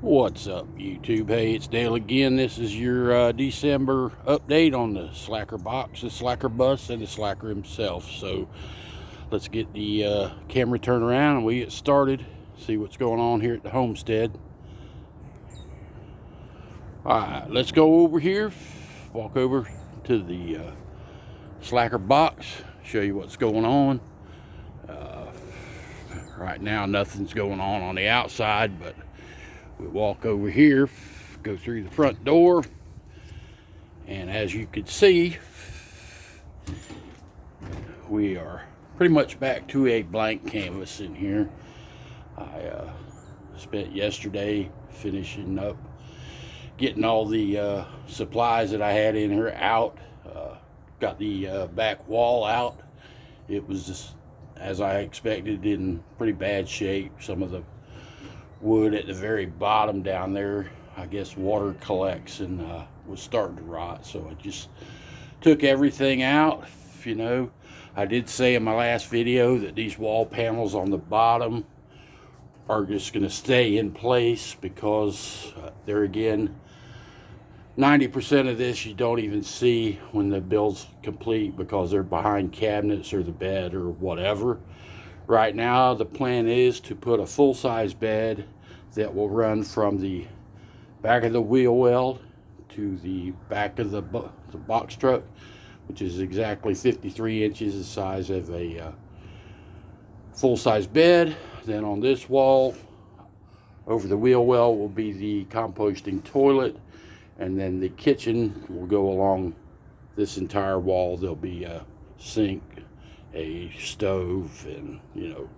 What's up, YouTube? Hey, it's Dale again. This is your December update on the Slacker box, the Slacker bus, and the Slacker himself. So let's get the camera turned around and we get started. See what's going on here at the homestead. Alright, let's go over here. Walk over to the Slacker box. Show you what's going on. Right now, nothing's going on the outside, but we walk over here, go through the front door, and as you can see, we are pretty much back to a blank canvas in here. I spent yesterday finishing up, getting all the supplies that I had in here out. Got the back wall out. It was just, as I expected, in pretty bad shape. Some of the wood at the very bottom down there, I guess water collects and was starting to rot, so I just took everything out. You know, I did say in my last video that these wall panels on the bottom are just going to stay in place because they're, again, 90% of this you don't even see when the build's complete because they're behind cabinets or the bed or whatever. Right now, the plan is to put a full-size bed that will run from the back of the wheel well to the back of the box truck, which is exactly 53 inches the size of a full-size bed. Then on this wall, over the wheel well, will be the composting toilet, and then the kitchen will go along this entire wall. There'll be a sink, a stove, and, you know,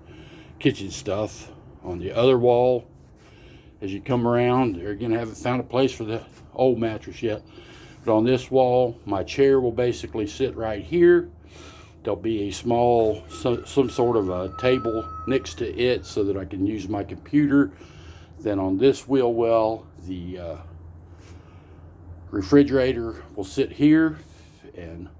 kitchen stuff. On the other wall, as you come around, there again, I haven't found a place for the old mattress yet, but on this wall, my chair will basically sit right here. There'll be a small, some sort of a table next to it so that I can use my computer. Then on this wheel well, the refrigerator will sit here, and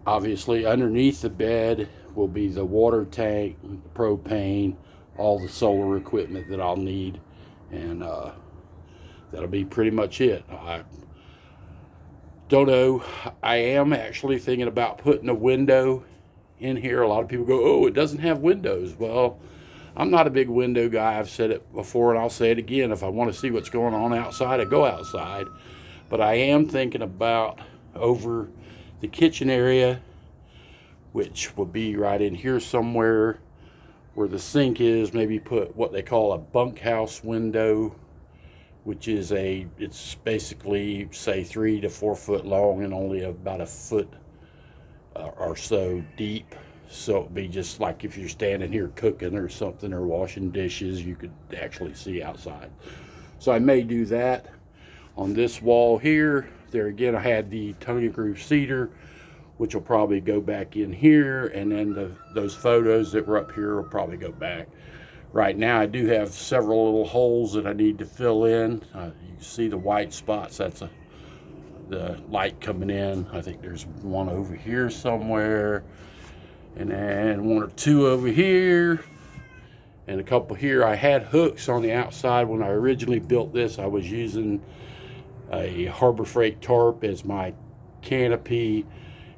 obviously underneath the bed will be the water tank, the propane, all the solar equipment that I'll need, and that'll be pretty much it. I don't know, I am actually thinking about putting a window in here. A lot of people go, oh, it doesn't have windows. Well, I'm not a big window guy. I've said it before and I'll say it again. If I want to see what's going on outside, I go outside. But I am thinking about over the kitchen area, which will be right in here somewhere where the sink is, maybe put what they call a bunkhouse window, which is it's basically, say, 3 to 4 foot long and only about a foot or so deep. So it'd be just like if you're standing here cooking or something or washing dishes, you could actually see outside. So I may do that. On this wall here, there again, I had the Tony Groove cedar, which will probably go back in here, and then those photos that were up here will probably go back. Right now, I do have several little holes that I need to fill in. You can see the white spots. That's the light coming in. I think there's one over here somewhere, and then 1 or 2 over here, and a couple here. I had hooks on the outside when I originally built this. I was using a Harbor Freight tarp as my canopy,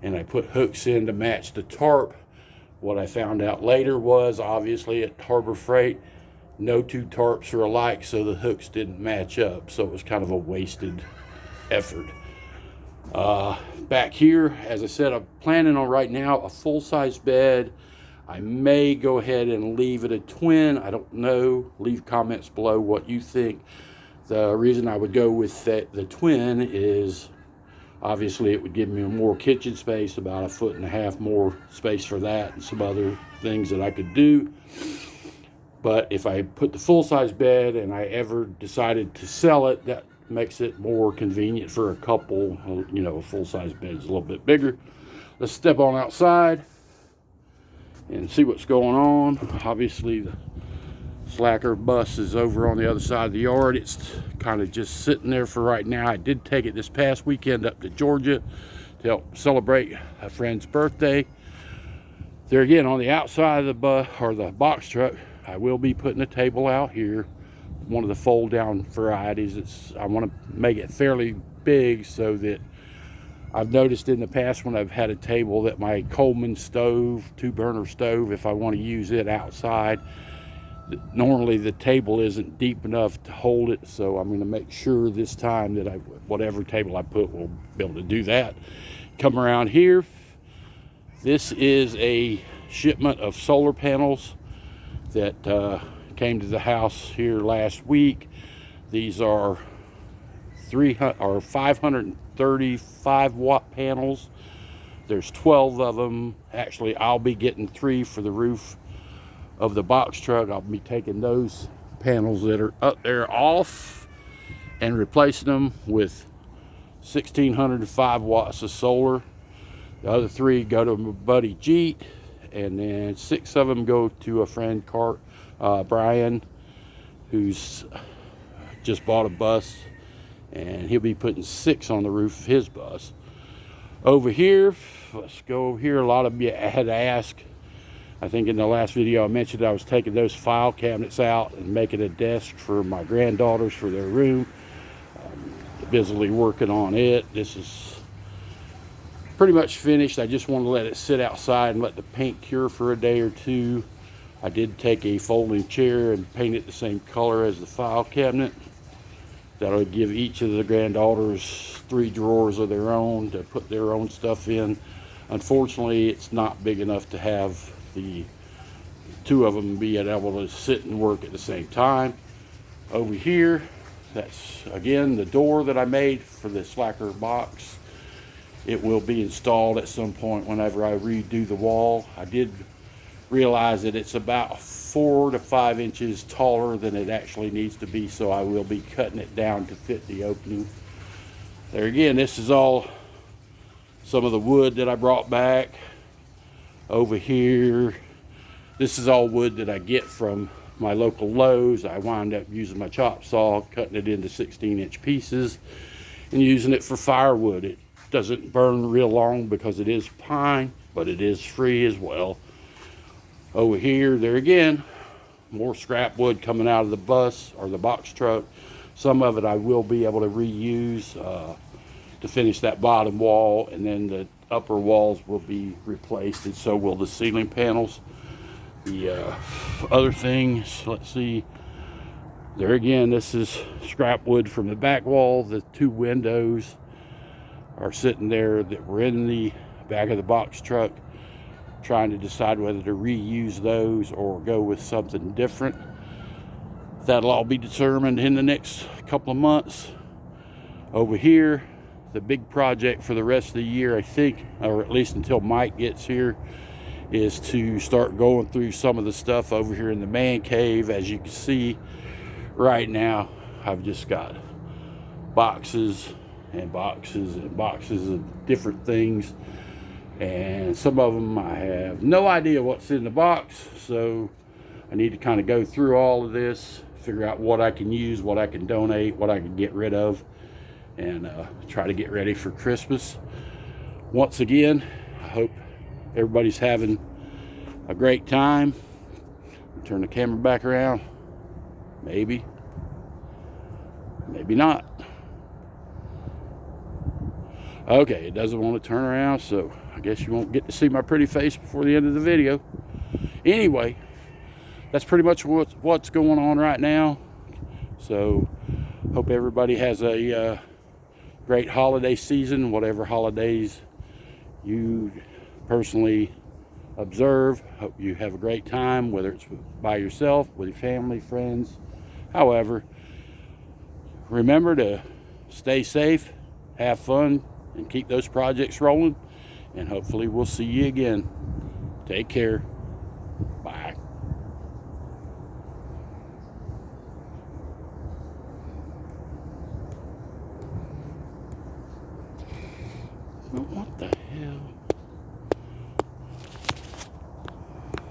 and I put hooks in to match the tarp. What I found out later was, obviously at Harbor Freight, no 2 tarps are alike, so the hooks didn't match up, so it was kind of a wasted effort. Back here, as I said, I'm planning on right now a full-size bed. I may go ahead and leave it a twin. I don't know. Leave comments below what you think. The reason I would go with the twin is obviously it would give me more kitchen space, about 1.5 foot more space for that and some other things that I could do. But if I put the full-size bed and I ever decided to sell it, that makes it more convenient for a couple. You know, a full-size bed is a little bit bigger. Let's step on outside and see what's going on. Obviously, the Slacker bus is over on the other side of the yard. It's kind of just sitting there for right now. I did take it this past weekend up to Georgia to help celebrate a friend's birthday. There again, on the outside of the bus or the box truck, I will be putting a table out here. one of the fold down varieties. I want to make it fairly big so that I've noticed in the past when I've had a table that my Coleman stove, 2-burner stove, if I want to use it outside, normally the table isn't deep enough to hold it, so I'm going to make sure this time that whatever table I put will be able to do that. Come around here. This is a shipment of solar panels that came to the house here last week. These are 535 watt panels. There's 12 of them. Actually, I'll be getting 3 for the roof of the box truck. I'll be taking those panels that are up there off and replacing them with 1605 watts of solar. The other 3 go to my buddy Jeet, and then 6 of them go to a friend, Brian, who's just bought a bus, and he'll be putting 6 on the roof of his bus. Over here, let's go over here. A lot of you had asked, I think in the last video I mentioned I was taking those file cabinets out and making a desk for my granddaughters for their room. Busily working on it. This is pretty much finished. I just want to let it sit outside and let the paint cure for a day or 2. I did take a folding chair and paint it the same color as the file cabinet. That'll give each of the granddaughters 3 drawers of their own to put their own stuff in. Unfortunately, it's not big enough to have the 2 of them be able to sit and work at the same time. Over here, that's again the door that I made for the Slacker box. It will be installed at some point whenever I redo the wall. I did realize that it's about 4 to 5 inches taller than it actually needs to be, so I will be cutting it down to fit the opening. There again, this is all some of the wood that I brought back. Over here, this is all wood that I get from my local Lowe's. I wind up using my chop saw, cutting it into 16-inch pieces and using it for firewood. It doesn't burn real long because it is pine, but it is free as well. Over here, there again, more scrap wood coming out of the bus or the box truck. Some of it I will be able to reuse to finish that bottom wall, and then the upper walls will be replaced, and so will the ceiling panels. The other things, let's see, there again, this is scrap wood from the back wall. The 2 windows are sitting there that were in the back of the box truck, trying to decide whether to reuse those or go with something different. That'll all be determined in the next couple of months. Over here, the big project for the rest of the year, I think, or at least until Mike gets here, is to start going through some of the stuff over here in the man cave. As you can see right now, I've just got boxes and boxes and boxes of different things, and some of them I have no idea what's in the box, so I need to kind of go through all of this, figure out what I can use, what I can donate, what I can get rid of, and try to get ready for Christmas. Once again, I hope everybody's having a great time. Turn the camera back around. Maybe not. Okay, it doesn't want to turn around, so I guess you won't get to see my pretty face before the end of the video. Anyway, that's pretty much what's going on right now. So hope everybody has a great holiday season, whatever holidays you personally observe. Hope you have a great time, whether it's by yourself, with your family, friends, however. Remember to stay safe, have fun, and keep those projects rolling, and hopefully we'll see you again. Take care. Bye. What the hell?